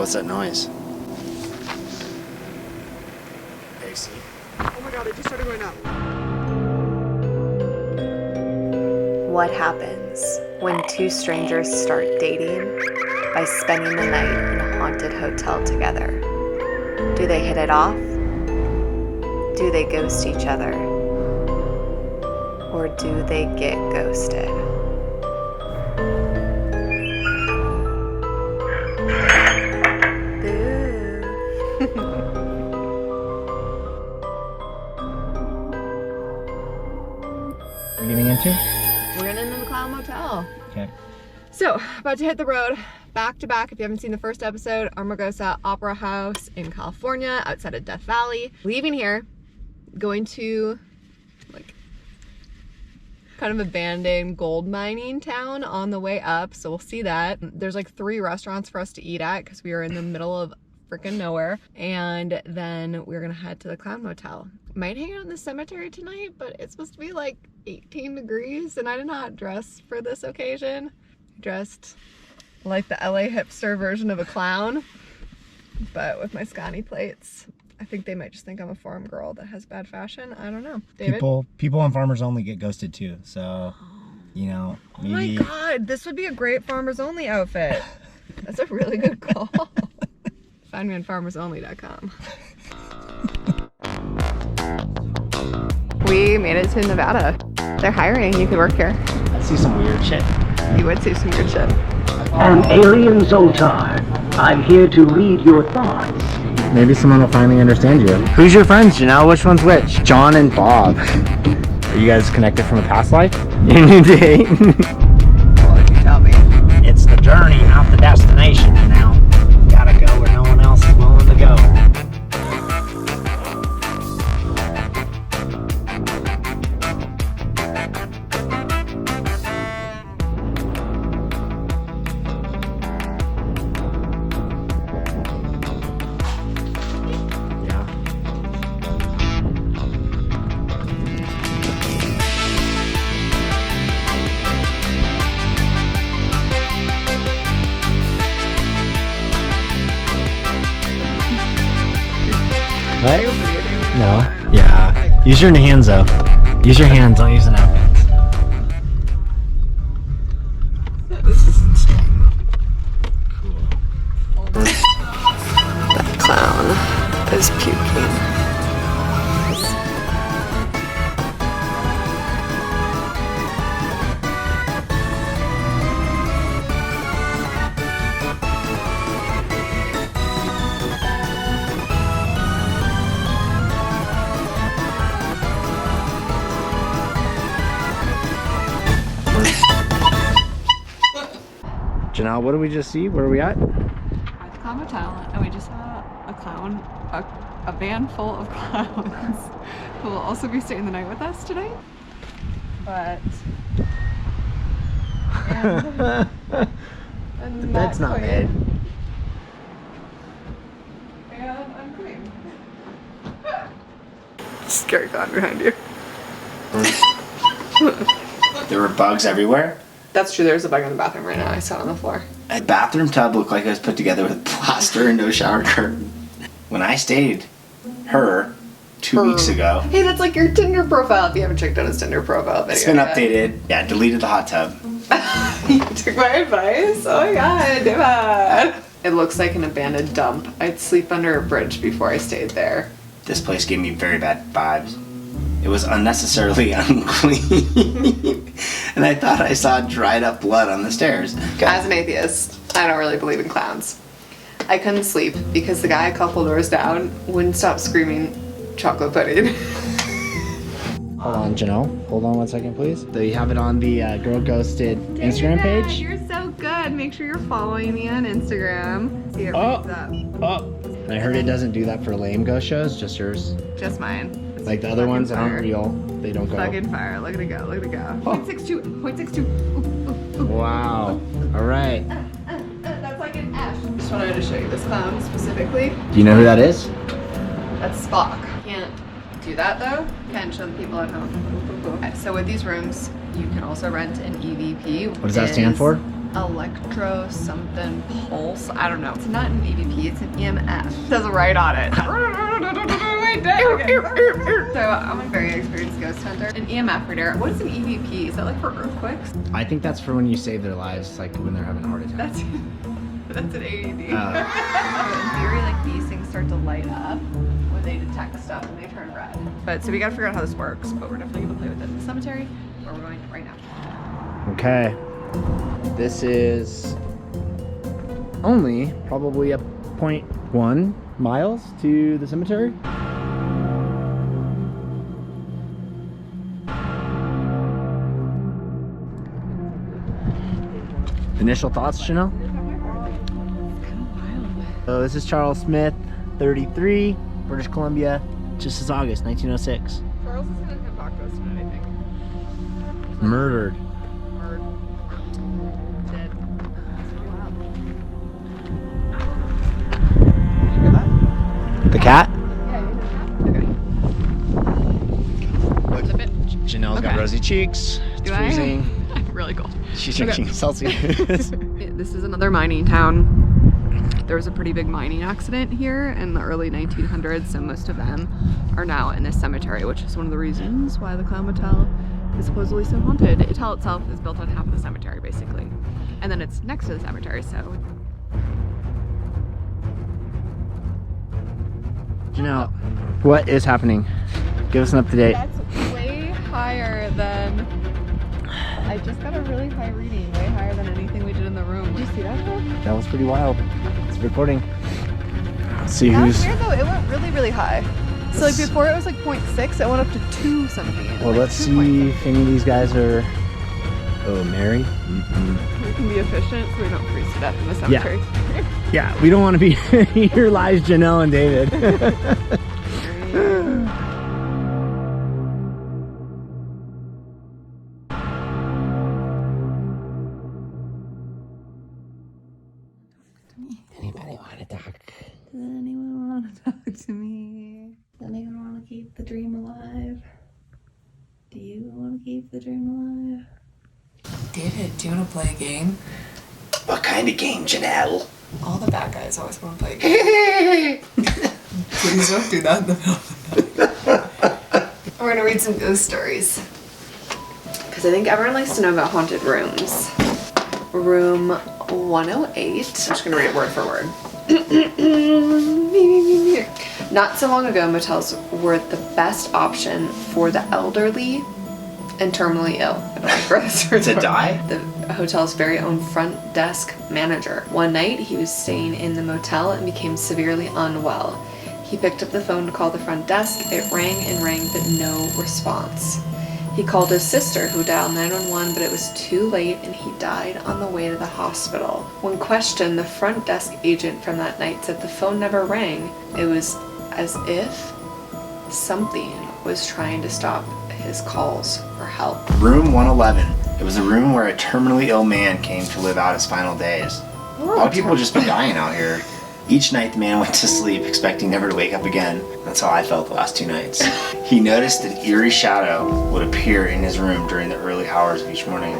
what's that noise? AC. Oh my god, it just started going up. What happens when two strangers start dating by spending the night in a haunted hotel together? Do they hit it off? Do they ghost each other? Or do they get ghosted? What are you getting into? We're getting into the Clown Motel. Okay. So, about to hit the road, back to back. If you haven't seen the first episode, Amargosa Opera House in California, outside of Death Valley. Leaving here, going to like kind of abandoned gold mining town on the way up. So we'll see that. There's like 3 restaurants for us to eat at because we are in the middle of freaking nowhere. And then we're gonna head to the Clown Motel. Might hang out in the cemetery tonight, but it's supposed to be like 18 degrees and I did not dress for this occasion. I dressed like the LA hipster version of a clown, but with my scotty plates. I think they might just think I'm a farm girl that has bad fashion. I don't know. David? People on Farmers Only get ghosted too, so, you know, maybe... Oh my god, this would be a great Farmers Only outfit. That's a really good call. Find me on farmersonly.com. We made it to Nevada. They're hiring. You could work here. I see some weird shit. You would see some good shit. An alien Zoltar. I'm here to read your thoughts. Maybe someone will finally understand you. Who's your friends, Jenell? Which one's which? John and Bob. Are you guys connected from a past life? Your new date? Well, if you tell me. It's the journey, not the destination, Jenell. Gotta go where no one else is willing to go. What? No. Yeah. Use your hands though. Use your hands, don't use the napkins. This is insane. Cool. That clown is puking. Jenell, what did we just see? Where are we at? At the Clown Motel, and we just saw a clown, a van full of clowns who will also be staying the night with us today. But and That's not bad. And I'm clean. Scary clown behind you. There were bugs everywhere. That's true. There's a bug in the bathroom right now. I saw it on the floor. A bathroom tub looked like it was put together with plaster and no shower curtain. When I stayed her 2 weeks ago. Hey, that's like your Tinder profile. If you haven't checked out his Tinder profile video, It's been yet. updated. Yeah, deleted the hot tub. You took my advice? Oh my god, David. It looks like an abandoned dump. I'd sleep under a bridge before I stayed there. This place gave me very bad vibes. It was unnecessarily unclean. And I thought I saw dried up blood on the stairs. As an atheist, I don't really believe in clowns. I couldn't sleep because the guy a couple doors down wouldn't stop screaming chocolate pudding. Hold on, Jenell. Hold on 1 second, please. Do you have it on the Girl Ghosted Instagram page? You're so good. Make sure you're following me on Instagram. See it Oh. brings up. Oh, I heard it doesn't do that for lame ghost shows, just yours. Just mine. It's Like the other ones that fucking aren't fire. real, they don't go. Fucking fire. Look at it go. Look at it go. 0.62. 0.62. Wow. All right. That's like an F. Just wanted to show you this clown specifically. Do you know who that is? That's Spock. Can't do that though. Can show the people at home. Okay, so with these rooms, you can also rent an EVP. What does that stand for? electro something pulse. I don't know. It's not an EVP, it's an EMF. It says right on it. So I'm a very experienced ghost hunter. An EMF reader. What is an EVP? Is that like for earthquakes? I think that's for when you save their lives, like when they're having a heart attack. That's an AED. In theory, like these things start to light up when they detect stuff and they turn red. But so we gotta figure out how this works, but we're definitely gonna play with it in the cemetery where we're going right now. Okay. This is only probably a 0.1 miles to the cemetery. Initial thoughts, Jenell? So this is Charles Smith, 33, British Columbia. Just this August, 1906. Charles is gonna come talk to us tonight, I think. Murdered. Or dead. The cat? What's a bit? Janelle's got Okay. rosy cheeks. It's Do I? freezing. Really cool. She's drinking Celsius. This is another mining town. There was a pretty big mining accident here in the early 1900s, so most of them are now in this cemetery, which is one of the reasons why the Clown Motel is supposedly so haunted. The hotel itself is built on half of the cemetery, basically. And then it's next to the cemetery, so... Janelle, what is happening? Give us an up-to-date. That's way higher than... I just got a really high reading, way higher than anything we did in the room. Did you see that though? That was pretty wild. It's recording. Let's see That who's... was weird though, it went really, really high. So like before it was like 0.6, it went up to 2 something. Well, like let's 2.6. see if any of these guys are... Oh, Mary? We can be efficient so we don't freeze to death in the cemetery. Yeah, we don't want to be... Here lies Janelle and David. Anybody want to talk? Does anyone want to talk to me? Does anyone want to keep the dream alive? Do you want to keep the dream alive? David, do you want to play a game? What kind of game, Jenell? All the bad guys always want to play a game. Please don't do that in the middle of the night. We're gonna read some ghost stories. Because I think everyone likes to know about haunted rooms. Room 108. I'm just gonna read it word for word. Not so long ago, motels were the best option for the elderly and terminally ill. I don't like where this word's To from. die? The hotel's very own front desk manager. One night, he was staying in the motel and became severely unwell. He picked up the phone to call the front desk. It rang and rang, but no response. He called his sister, who dialed 911, but it was too late and he died on the way to the hospital. When questioned, the front desk agent from that night said the phone never rang. It was as if something was trying to stop his calls for help. Room 111. It was a room where a terminally ill man came to live out his final days. A lot of people just been dying out here. Each night the man went to sleep expecting never to wake up again. That's how I felt the last 2 nights. He noticed an eerie shadow would appear in his room during the early hours of each morning.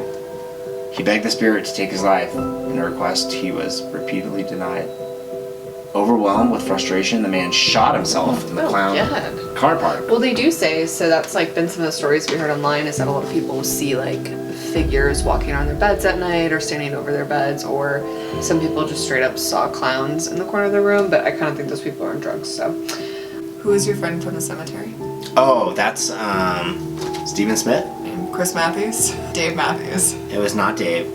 He begged the spirit to take his life. In a request he was repeatedly denied. Overwhelmed with frustration, the man shot himself in the clown car park. Well, they do say, so that's like been some of the stories we heard online, is that a lot of people see like figures walking on their beds at night or standing over their beds, or some people just straight up saw clowns in the corner of the room, but I kind of think those people are on drugs, so. Who is your friend from the cemetery? Oh, that's Stephen Smith? Chris Matthews? Dave Matthews? It was not Dave.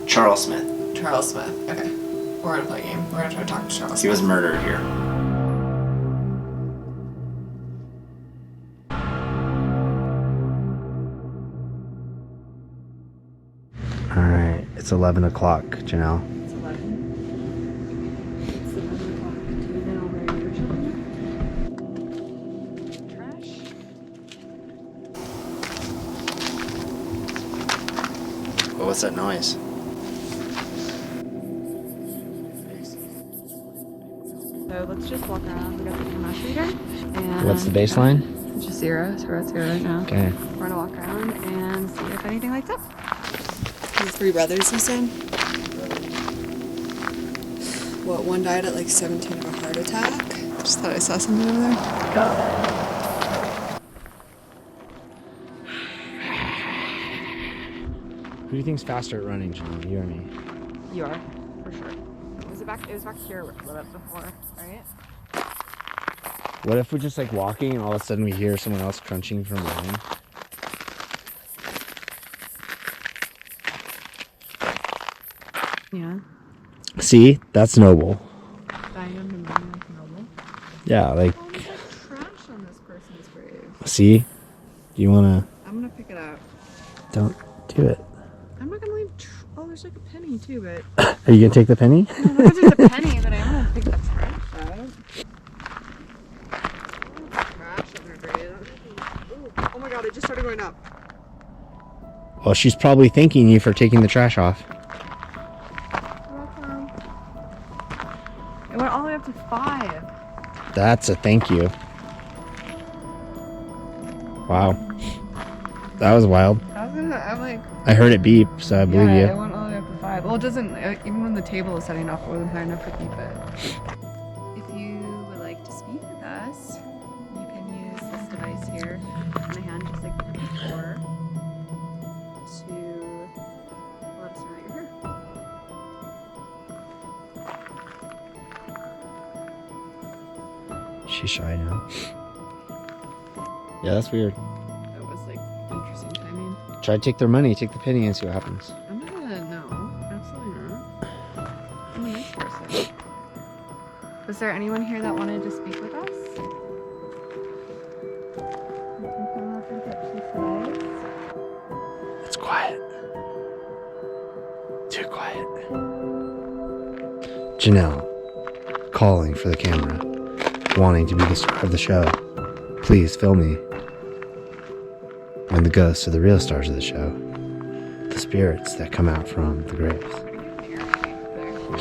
Charles Smith. Charles Smith. Okay. We're gonna play a game. We're gonna try to talk to Charles He was Smith. murdered here. All right, it's 11 o'clock, Janelle. It's 11. It's 11 o'clock. Do you know where you're chilling? Trash? Well, what's that noise? So let's just walk around. We got the EMF reader. And What's the baseline? It's just 0, so we're at 0 right now. Okay. We're gonna walk around and see if anything lights up. His 3 brothers, you said? What, one died at like 17 of a heart attack? Just thought I saw something over there. Who do you think's faster at running, Jenell? You or me? You are, for sure. It was back here a little bit before, right? What if we're just like walking and all of a sudden we hear someone else crunching from running? Yeah. See? That's noble. Dying on the moon is noble. Yeah, like, Oh, there's like trash on this person's grave. see? Do you wanna... I'm gonna pick it up. Don't do it. I'm not gonna leave. Oh, there's like a penny too, but. Are you gonna take the penny? No, there's a penny, but I'm gonna pick the trash up. Trash on her grave. Ooh, oh my god, it just started going up. Well, she's probably thanking you for taking the trash off. Welcome. It went all the way up to 5. That's a thank you. Wow. That was wild. I'm like. I heard it beep, so I believe Yeah, it you. went all the way up to 5. Well, it doesn't, even when the table is setting off, it wasn't high enough to keep it. If you would like to speak with us, you can use this device here in the hand, just like before, to let us know that you're here. She's shy now. Yeah, that's weird. That was like interesting timing. Try to take their money, take the penny, and see what happens. I'm not gonna, no, absolutely not. I'm a nice person. Was there anyone here that wanted to speak with us? You can come up and touch these legs. It's quiet. Too quiet. Jenell, calling for the camera, wanting to be the star of the show. Please film me. When the ghosts are the real stars of the show, the spirits that come out from the graves.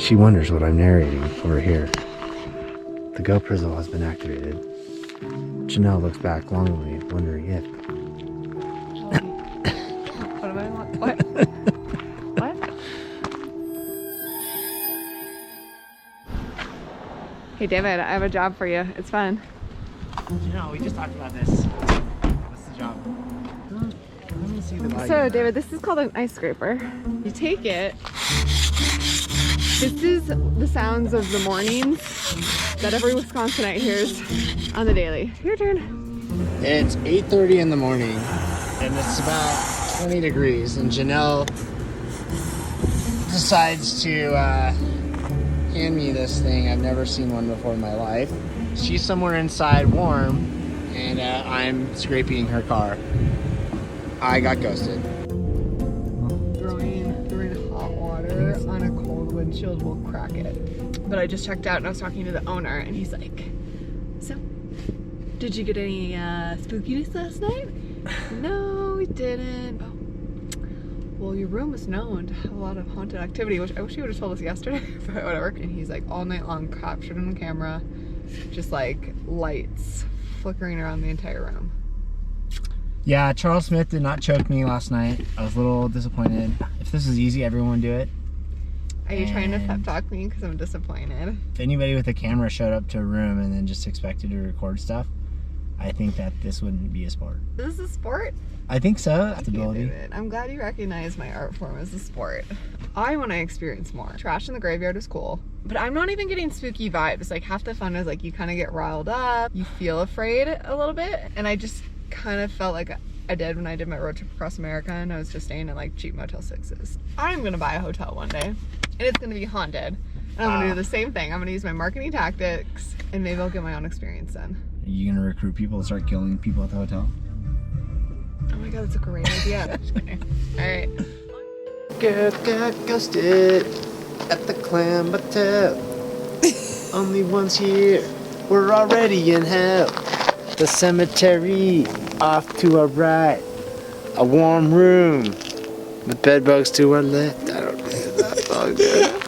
She wonders what I'm narrating over here. The Go Prizzle has been activated. Jenell looks back longingly, wondering if. What am I? What? What? Hey David, I have a job for you. It's fun. Jenell, we just talked about this. What's the job? Let me see the body. So David, this is called an ice scraper. You take it. This is the sounds of the mornings that every Wisconsinite hears on the daily. Your turn. It's 8:30 in the morning, and it's about 20 degrees, and Jenell decides to hand me this thing. I've never seen one before in my life. She's somewhere inside warm, and I'm scraping her car. I got ghosted. Throwing hot water on a cold windshield will crack it. But I just checked out and I was talking to the owner, and he's like, so, did you get any spookiness last night? No, we didn't. Oh. Well, your room is known to have a lot of haunted activity, which I wish he would have told us yesterday, but whatever. And he's like, all night long, captured on the camera, just like lights flickering around the entire room. Yeah, Charles Smith did not choke me last night. I was a little disappointed. If this was easy, everyone would do it. Are you trying to pep talk me? Because I'm disappointed. If anybody with a camera showed up to a room and then just expected to record stuff, I think that this wouldn't be a sport. Is this a sport? I think so. That's Thank you, ability. David. I'm glad you recognize my art form as a sport. I want to experience more. Trash in the graveyard was cool, but I'm not even getting spooky vibes. Like half the fun is like you kind of get riled up, you feel afraid a little bit, and I just kind of felt like I did when I did my road trip across America, and I was just staying in like cheap Motel 6s. I'm gonna buy a hotel one day, and it's gonna be haunted. And I'm gonna do the same thing. I'm gonna use my marketing tactics, and maybe I'll get my own experience then. Are you gonna recruit people to start killing people at the hotel? Oh my god, that's a great idea. Just kidding. All right. Girl got ghosted at the Clown Motel. Only once here, we're already in hell. The cemetery off to our right, a warm room with bedbugs to our left. I don't know. That's all good.